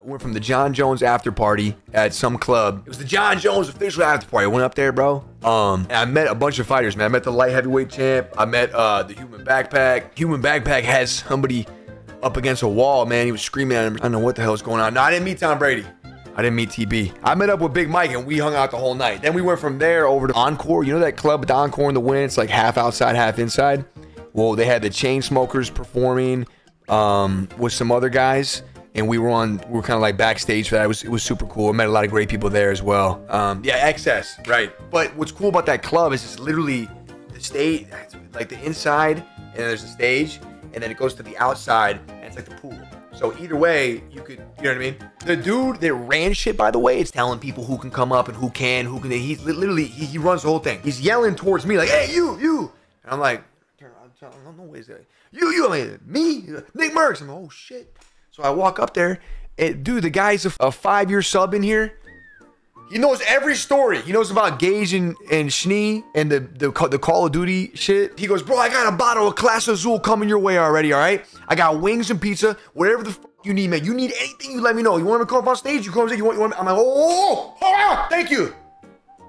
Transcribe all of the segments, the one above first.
We went from the John Jones after party at some club. It was the John Jones official after party. I went up there, bro. And I met a bunch of fighters, man. I met the light heavyweight champ. I met the Human Backpack. Human Backpack has somebody up against a wall, man. He was screaming at him. I don't know what the hell was going on. No, I didn't meet Tom Brady. I didn't meet TB. I met up with Big Mike and we hung out the whole night. Then we went from there over to Encore. You know that club with the Encore in the Wind? It's like half outside, half inside. Well, they had the Chainsmokers performing with some other guys. And we were kind of like backstage for that. It was super cool. I met a lot of great people there as well. Yeah, XS, right. But what's cool about that club is it's literally the stage, like the inside, and then there's the stage, and then it goes to the outside, and it's like the pool. So either way, you could, you know what I mean? The dude that ran shit, by the way, is telling people who can come up and who can. He's literally, he runs the whole thing. He's yelling towards me like, hey, you. And I'm like, I don't know what he's saying. You, I'm like, me? Nickmercs. I'm like, oh, shit. So I walk up there, and dude, the guy's a 5-year sub in here. He knows every story. He knows about Gage and Schnee and the Call of Duty shit. He goes, bro, I got a bottle of Class Azul coming your way already, all right? I got wings and pizza, whatever the fuck you need, man. You need anything, you let me know. You want me to come up on stage? You come on stage. You want I'm like, oh, thank you.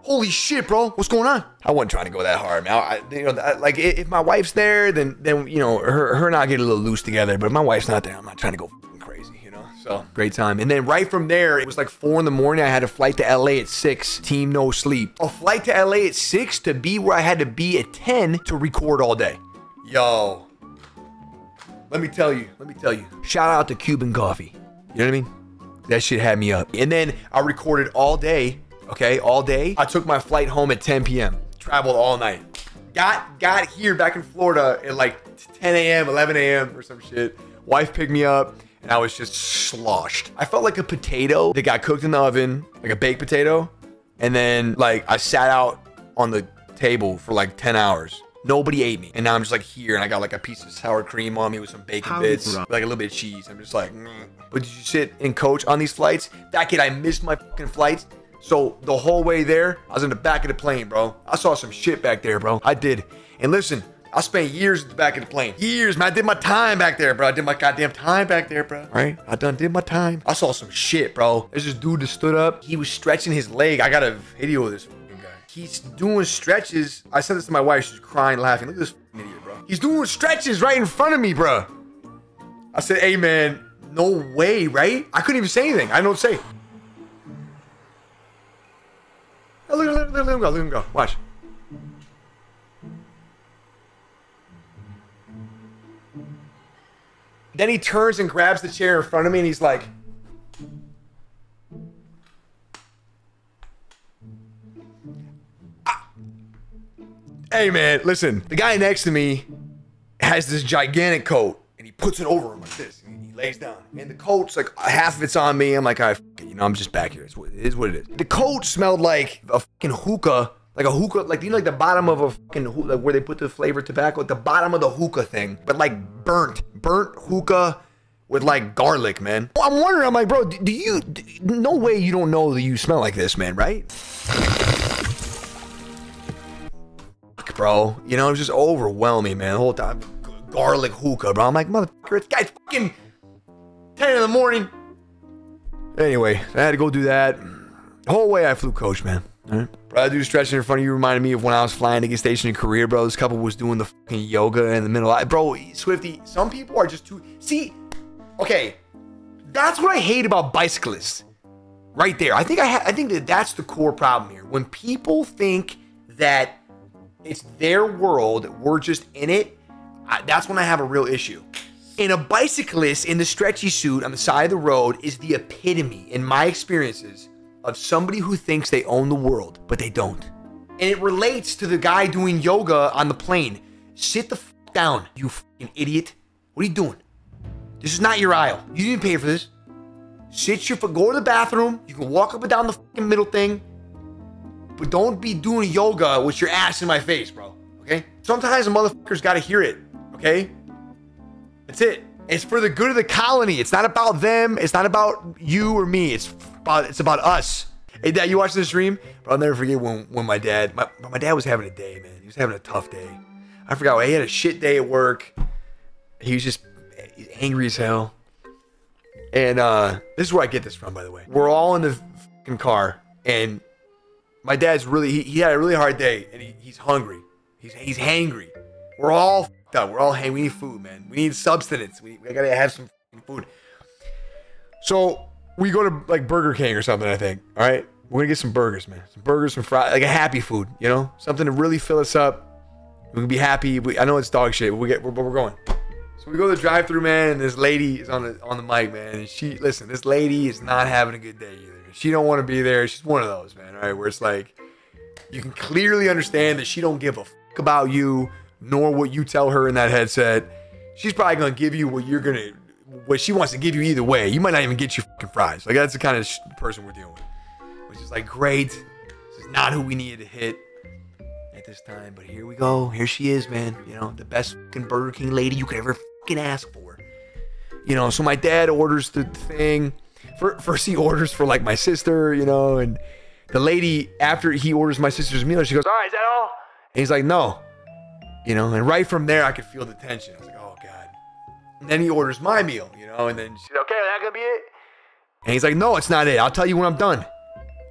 Holy shit, bro. What's going on? I wasn't trying to go that hard, man. Like if my wife's there, then you know, her and I get a little loose together. But if my wife's not there, I'm not trying to go crazy, you know? So great time. And then right from there, it was like 4 in the morning. I had a flight to LA at 6. Team no sleep. A flight to LA at 6 to be where I had to be at 10 to record all day. Yo. Let me tell you. Shout out to Cuban coffee. You know what I mean? That shit had me up. And then I recorded all day. Okay, all day. I took my flight home at 10 p.m. Traveled all night. Got here back in Florida at like 10 a.m., 11 a.m. or some shit. Wife picked me up and I was just sloshed. I felt like a potato that got cooked in the oven, like a baked potato. And then like I sat out on the table for like 10 hours. Nobody ate me. And now I'm just like here and I got like a piece of sour cream on me with some bacon bits, like a little bit of cheese. I'm just like, But did you sit and coach on these flights? That kid, I missed my fucking flights. So the whole way there, I was in the back of the plane, bro. I saw some shit back there, bro. I did. And listen, I spent years at the back of the plane. Years, man. I did my time back there, bro. I did my goddamn time back there, bro. All right? I did my time. I saw some shit, bro. There's this dude that stood up. He was stretching his leg. I got a video of this fucking guy. He's doing stretches. I said this to my wife. She's crying, laughing. Look at this fucking idiot, bro. He's doing stretches right in front of me, bro. I said, hey, man, no way, right? I couldn't even say anything. I didn't know what to say. Oh, let him go. Watch. Then he turns and grabs the chair in front of me and he's like, hey man, listen, the guy next to me has this gigantic coat and he puts it over him like this. He lays down and the coat's like half of it's on me. I'm like, you know, I'm just back here. It is what it is. The coat smelled like a fucking hookah, like you know, like the bottom of a fucking like where they put the flavored tobacco, at the bottom of the hookah thing, but like burnt hookah with like garlic, man. I'm wondering, I'm like, bro, no way you don't know that you smell like this, man, right? Bro, you know, it was just overwhelming, man, the whole time. Garlic hookah, bro. I'm like, motherfucker, it's guys fucking 10 in the morning. Anyway, I had to go do that. The whole way I flew coach, man. All right. Bro, that dude stretching in front of you reminded me of when I was flying to get stationed in Korea, bro. This couple was doing the fucking yoga in the middle. Bro, Swifty, some people are just too... See, okay, that's what I hate about bicyclists. Right there. I think that's the core problem here. When people think that it's their world, we're just in it, that's when I have a real issue. And a bicyclist in the stretchy suit on the side of the road is the epitome, in my experiences, of somebody who thinks they own the world, but they don't. And it relates to the guy doing yoga on the plane. Sit the f down, you fucking idiot. What are you doing? This is not your aisle. You didn't pay for this. Go to the bathroom. You can walk up and down the fucking middle thing, but don't be doing yoga with your ass in my face, bro. Okay? Sometimes a motherfucker's gotta hear it. Okay? That's it. It's for the good of the colony. It's not about them. It's not about you or me. It's about us. Hey, Dad, you watching the stream? But I'll never forget when my dad was having a day, man. He was having a tough day. I forgot. He had a shit day at work. He was just angry as hell. And this is where I get this from, by the way. We're all in the fucking car, and my dad's really, he had a really hard day, and he's hungry. He's hangry. We're all fucked up. We're all hangry. We need food, man. We need substance. We gotta have some food. So we go to like Burger King or something, I think. All right, we're gonna get some burgers, man. Some burgers, some fries, like a happy food, you know, something to really fill us up. We can be happy. I know it's dog shit, but we're going. So we go to the drive-thru, man, and this lady is on the mic, man. And this lady is not having a good day either. She don't want to be there. She's one of those, man, all right, where it's like, you can clearly understand that she don't give a fuck about you, nor what you tell her in that headset. She's probably gonna give you what she wants to give you either way. You might not even get your fucking fries. Like, that's the kind of person we're dealing with. Which is like, great. This is not who we needed to hit at this time, but here we go. Here she is, man. You know, the best fucking Burger King lady you could ever fucking ask for. You know, so my dad orders the thing. First he orders for like my sister, you know, and the lady, after he orders my sister's meal, she goes, all right, is that all? And he's like, no. You know, and right from there, I could feel the tension. I was like, oh, God. And then he orders my meal, you know, and then she's like, okay, that gonna be it? And he's like, no, it's not it. I'll tell you when I'm done.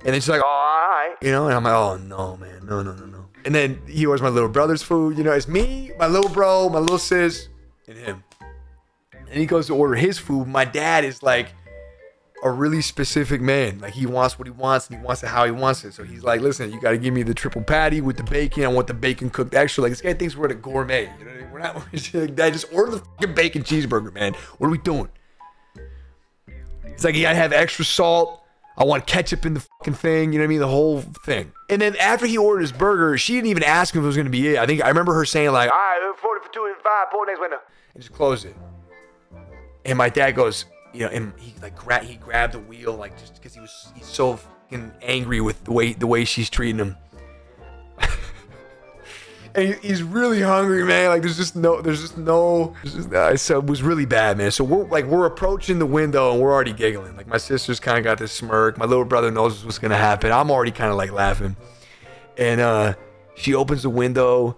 And then she's like, oh, all right. You know, and I'm like, oh, no, man. No. And then he orders my little brother's food. You know, it's me, my little bro, my little sis, and him. And he goes to order his food. My dad is like a really specific man. Like, he wants what he wants, and he wants it how he wants it. So he's like, listen, you got to give me the triple patty with the bacon. I want the bacon cooked extra. Like, this guy thinks we're at a gourmet. You know what I mean? We're not, like, Dad, just order the fucking bacon cheeseburger, man. What are we doing? It's like, you got to have extra salt. I want ketchup in the fucking thing. You know what I mean? The whole thing. And then after he ordered his burger, she didn't even ask him if it was going to be it. I remember her saying like, all right, 40 for 2 and 5, pull next window. And just close it. And my dad goes, you know, and he grabbed the wheel, like, just because he's so fucking angry with the way she's treating him. And he's really hungry, man. Like, so it was really bad, man. So we're approaching the window and we're already giggling. Like, my sister's kind of got this smirk. My little brother knows what's gonna happen. I'm already kind of like laughing. And she opens the window,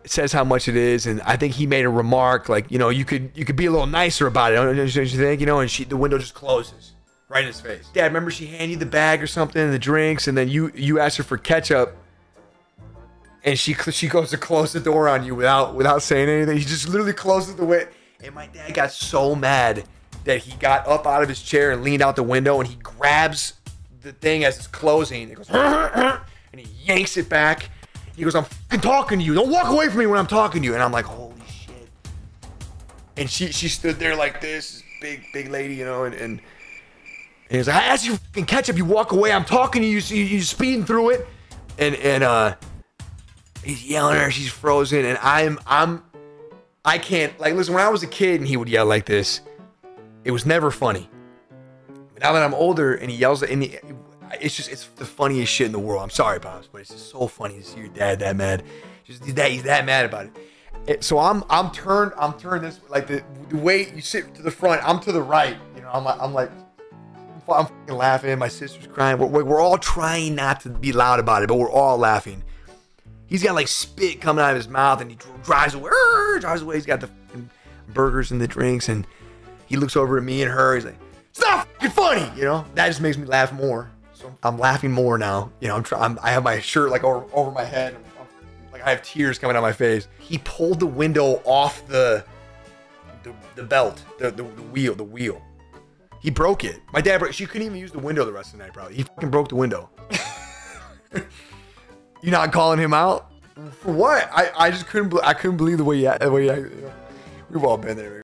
says how much it is, and I think he made a remark like, you know, you could be a little nicer about it, don't you think? You know, and the window just closes right in his face. Dad, remember she handed you the bag or something and the drinks, and then you asked her for ketchup, and she goes to close the door on you without saying anything. He just literally closes the window. And my dad got so mad that he got up out of his chair and leaned out the window, and he grabs the thing as it's closing. It goes, and he yanks it back. He goes, I'm fucking talking to you. Don't walk away from me when I'm talking to you. And I'm like, holy shit. And she stood there like this big lady, you know, and he's like, I asked you for fucking ketchup. You walk away. I'm talking to you. So you're speeding through it. And he's yelling at her. She's frozen. And I can't, like, listen, when I was a kid and he would yell like this, it was never funny. But now that I'm older and he yells at me, it's the funniest shit in the world. I'm sorry, Pops, but it's just so funny to see your dad that mad. He's that mad about it. So I'm turned this, like, the way you sit to the front, I'm to the right. You know, I'm fucking laughing. My sister's crying. We're all trying not to be loud about it, but we're all laughing. He's got like spit coming out of his mouth, and he drives away. He's got the fucking burgers and the drinks, and he looks over at me and her. He's like, "It's not fucking funny," you know. That just makes me laugh more. So I'm laughing more now. You know, I have my shirt like over my head. Like, I have tears coming out my face. He pulled the window off the belt, the wheel. He broke it. My dad broke. She couldn't even use the window the rest of the night. Probably he fucking broke the window. You not calling him out for what? I just couldn't believe the way you know, we've all been there.